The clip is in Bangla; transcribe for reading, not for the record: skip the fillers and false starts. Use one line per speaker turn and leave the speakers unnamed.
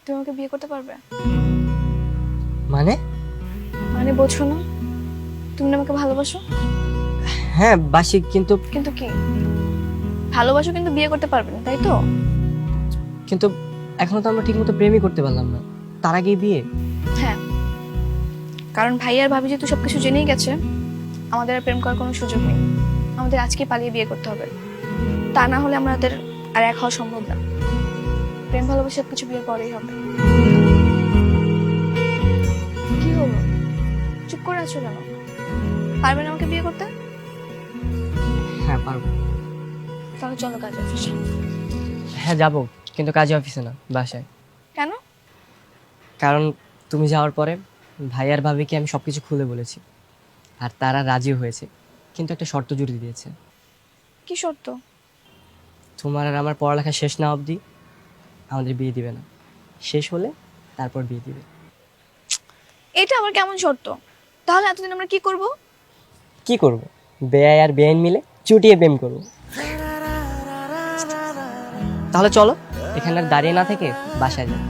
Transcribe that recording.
তুমি আমাকে বিয়ে করতে পারবে?
মানে?
মানে বোঝো না? তুমি না আমাকে ভালোবাসো?
হ্যাঁ বাসি, কিন্তু
কিন্তু কি? ভালোবাসো কিন্তু বিয়ে করতে পারবে না, তাই তো?
কিন্তু এখনো তো আমরা ঠিকমতো প্রেমই করতে পারলাম না, তার আগেই বিয়ে?
হ্যাঁ, কারণ ভাই আর ভাবি যেহেতু সবকিছু জেনেই গেছে, আমাদের আর প্রেম করার কোনো সুযোগ নেই। আমাদের আজকে পালিয়ে বিয়ে করতে হবে, তা না হলে আমাদের আর এক হওয়া সম্ভব না। প্রেম ভালোবাসা সবকিছু বিয়ের পরেই হবে। কি হলো, চুপ করে আছো কেন? পারবেন আমাকে বিয়ে করতে?
হ্যাঁ পারবো।
তাহলে চলো কাজ অফিসে।
হ্যাঁ যাবো, কিন্তু কাজে অফিসে না, বাসায়।
কেন?
কারণ তুমি যাওয়ার পরে ভাই আর ভাবিকে আমি সবকিছু খুলে বলেছি, আর তারা রাজি হয়েছে, কিন্তু একটা শর্ত জুড়ে দিয়েছে।
কি শর্ত?
তোমার আর আমার পড়ালেখা শেষ না অবধি আমাদের বিয়ে দিবে না, শেষ হলে তারপর বিয়ে দিবে।
এটা আবার কেমন শর্ত? তাহলে এতদিন আমরা কি করব?
কি করব? বেয়াই আর বেআইন মিলে চুটিয়ে প্রেম করব। তাহলে চলো, এখানে আর দাঁড়িয়ে না থেকে বাসায় যাই।